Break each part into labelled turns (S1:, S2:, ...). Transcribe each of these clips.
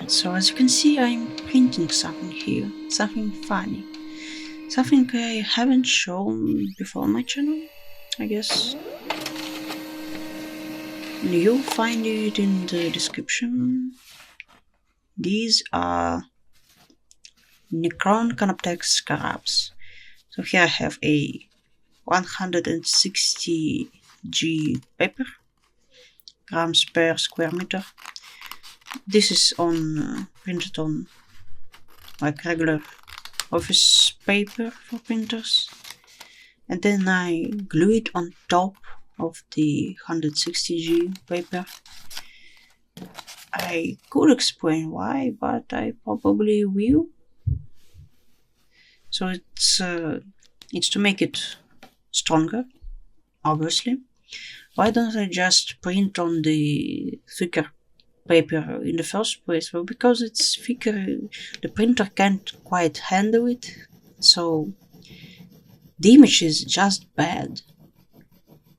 S1: So as you can see, I'm printing something here, something funny, something I haven't shown before on my channel, I guess. And you'll find it in the description. These are Canoptek Scarabs. So here I have a 160 paper grams per square meter. This is printed on like regular office paper for printers, and then I glue it on top of the 160 paper. I could explain why, but I probably will. So it's to make it stronger, obviously. Why don't I just print on the thicker paper in the first place? Well, because it's thicker, the printer can't quite handle it, so the image is just bad.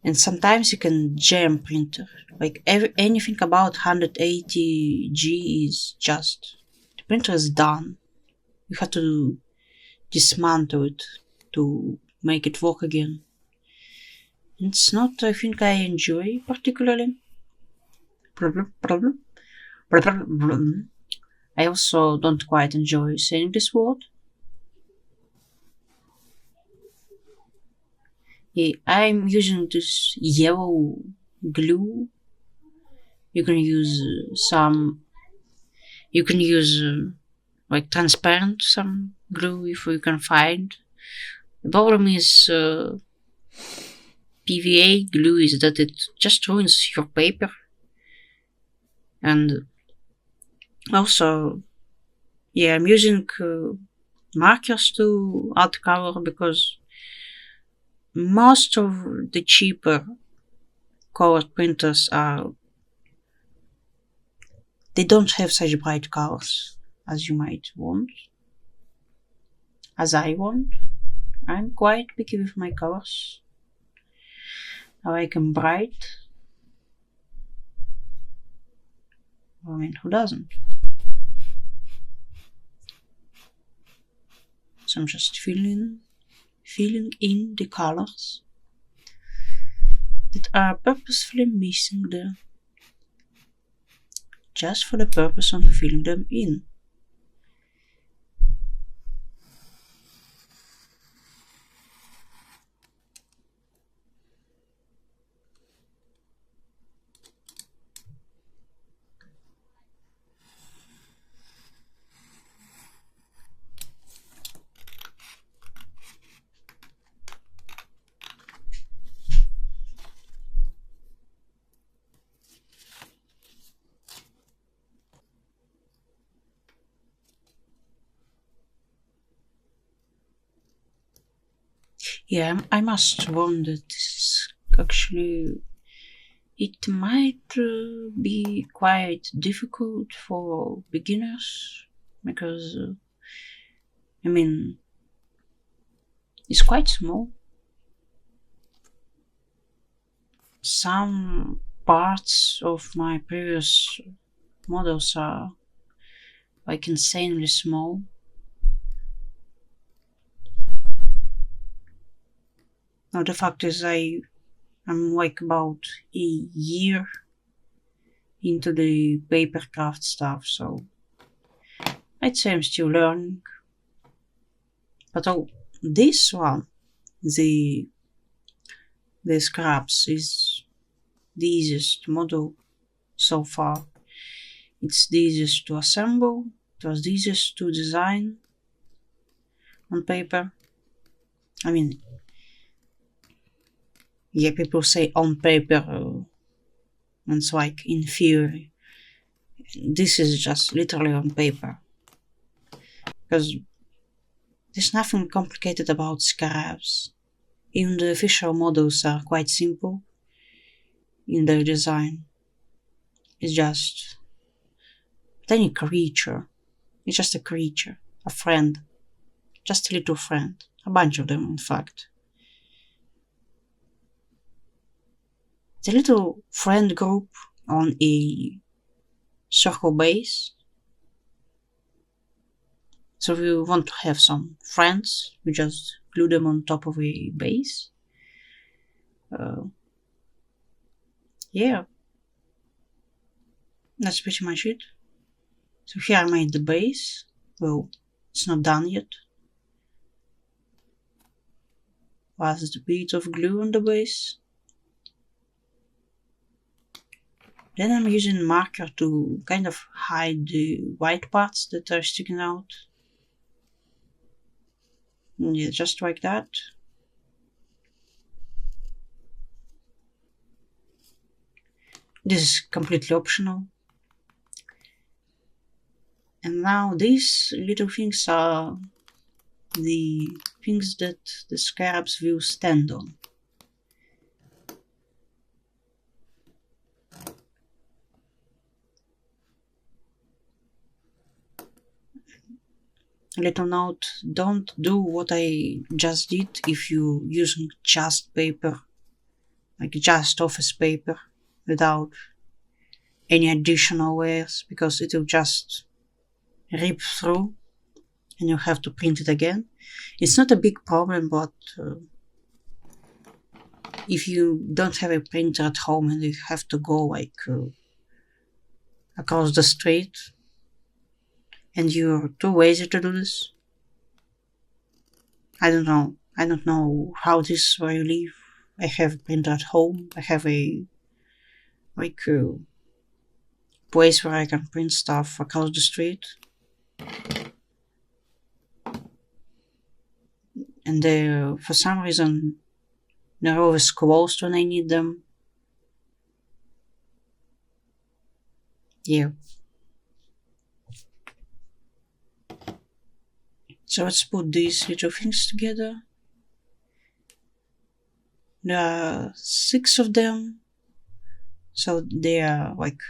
S1: And sometimes you can jam printer. Like anything about 180G is just, the printer is done. You have to dismantle it to make it work again. It's not, I think, I enjoy particularly. I also don't quite enjoy saying this word. I'm using this yellow glue. You can use like transparent some glue if you can find. The problem is PVA glue is that it just ruins your paper. And also, yeah, I'm using markers to add color because most of the cheaper colored printers they don't have such bright colors as you might want, as I want. I'm quite picky with my colors. I like them bright. I mean, who doesn't? So I'm just filling in the colors that are purposefully missing there, just for the purpose of filling them in. Yeah, I must warn that this actually, it might be quite difficult for beginners because, I mean, it's quite small. Some parts of my previous models are like insanely small. Now the fact is I'm like about a year into the papercraft stuff, so I'd say I'm still learning. But this one, the Scarabs, is the easiest model so far. It's the easiest to assemble, it was the easiest to design on paper. I mean, yeah, people say on paper, it's like in theory. This is just literally on paper. Because there's nothing complicated about Scarabs. Even the official models are quite simple in their design. It's just a tiny creature. It's just a creature, a friend, just a little friend, a bunch of them in fact. It's a little friend group on a circle base, So if you want to have some friends, you just glue them on top of a base. Yeah, that's pretty much it. So here I made the base. Well, it's not done yet. Was the bit of glue on the base. Then I'm using marker to kind of hide the white parts that are sticking out. Yeah, just like that. This is completely optional. And now these little things are the things that the scarabs will stand on. A little note, don't do what I just did if you're using just paper, like just office paper, without any additional layers, because it will just rip through and you have to print it again. It's not a big problem, but if you don't have a printer at home and you have to go like across the street and you're too lazy to do this, I don't know. I don't know how this is where you live. I have a printer at home. I have a place where I can print stuff across the street. And for some reason, they're always closed when I need them. Yeah. So let's put these little things together. There are 6 of them. So they are like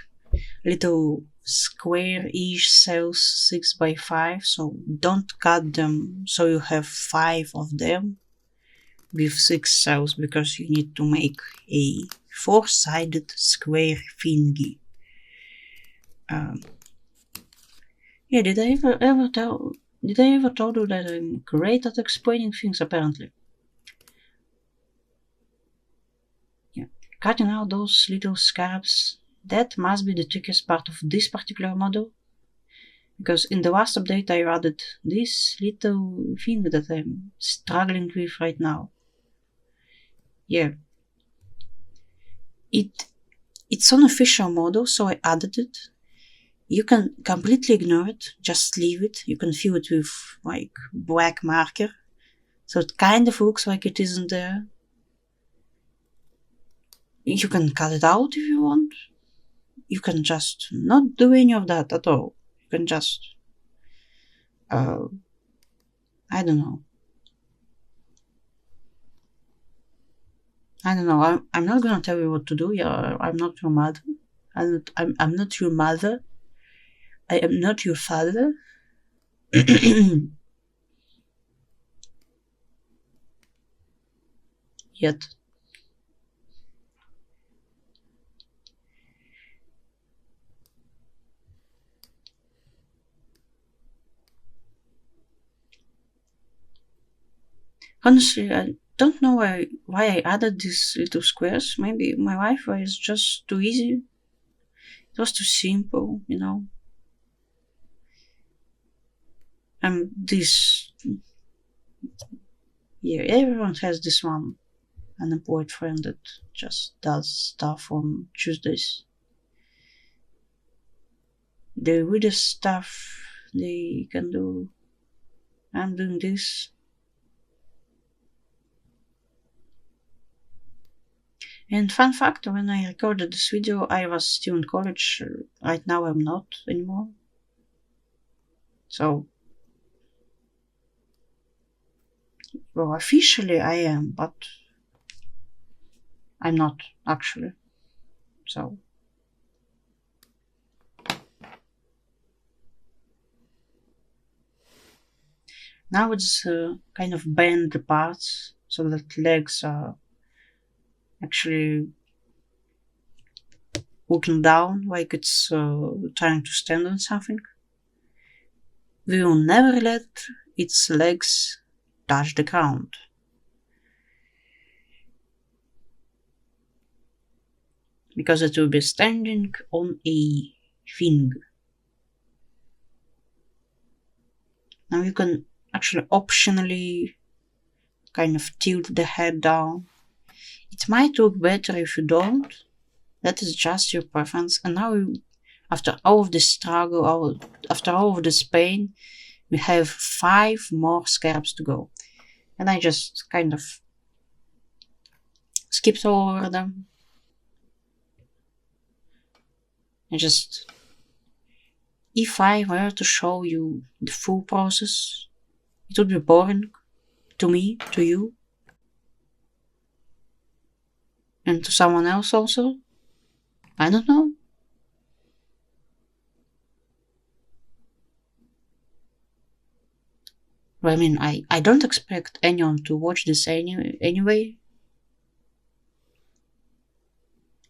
S1: little square-ish cells, 6 by 5. So don't cut them so you have 5 of them with 6 cells, because you need to make a 4-sided square thingy. Yeah, did I ever tell you that I'm great at explaining things, apparently? Yeah. Cutting out those little scarabs, that must be the trickiest part of this particular model. Because in the last update I added this little thing that I'm struggling with right now. Yeah. It's an official model, so I added it. You can completely ignore it, just leave it. You can fill it with like black marker, so it kind of looks like it isn't there. You can cut it out if you want. You can just not do any of that at all. You can just, I don't know. I'm not gonna tell you what to do. Yeah, I'm not your mother. I'm not your mother. I am not your father. Yet. Honestly, I don't know why I added these little squares. Maybe my life was just too easy. It was too simple, you know. And this, yeah, everyone has this one unemployed friend that just does stuff on Tuesdays. The weirdest stuff they can do. I'm doing this. And fun fact, when I recorded this video, I was still in college. Right now I'm not anymore. So, well, officially I am, but I'm not actually. So, now it's kind of bend the parts so that legs are actually looking down like it's trying to stand on something. we will never let its legs touch the ground. Because it will be standing on a thing. Now you can actually optionally kind of tilt the head down. It might look better if you don't. That is just your preference. And now, after all of this struggle, after all of this pain, we have 5 more scarabs to go. And I just kind of skipped over them. And just, if I were to show you the full process, it would be boring to me, to you, and to someone else also. I don't know. I mean, I don't expect anyone to watch this anyway.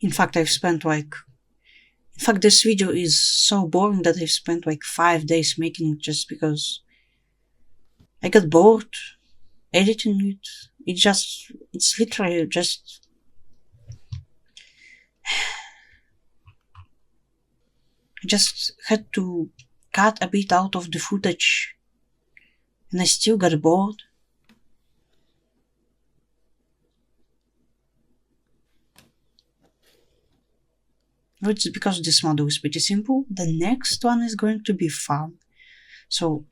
S1: In fact, this video is so boring that I've spent like 5 days making it just because I got bored editing it. It's literally just... I just had to cut a bit out of the footage, and I still got bored. It's because this model is pretty simple. The next one is going to be fun. So,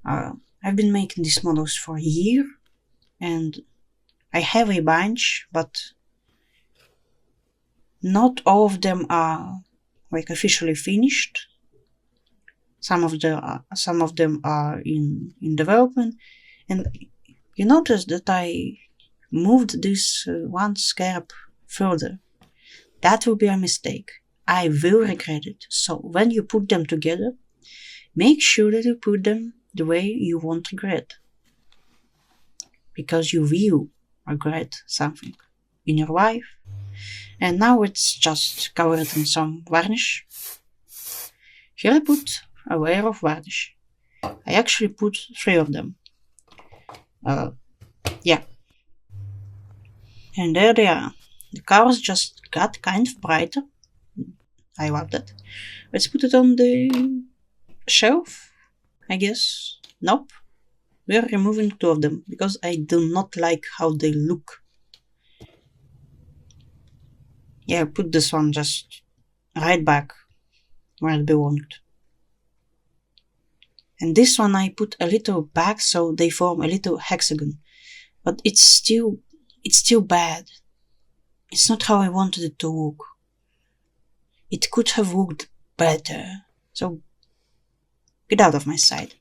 S1: I've been making these models for a year, and I have a bunch, but not all of them are like officially finished. Some of them are in development, and you notice that I moved this one scarab further. That will be a mistake. I will regret it. So when you put them together, make sure that you put them the way you won't regret. Because you will regret something in your life. And now it's just covered in some varnish. Here I put a layer of varnish. I actually put 3 of them. Yeah. And there they are. The colors just got kind of brighter. I love that. Let's put it on the shelf, I guess. Nope. We are removing 2 of them because I do not like how they look. Yeah, I put this one just right back where it belonged. And this one I put a little back so they form a little hexagon. But it's still bad. It's not how I wanted it to look. It could have looked better. So, get out of my sight.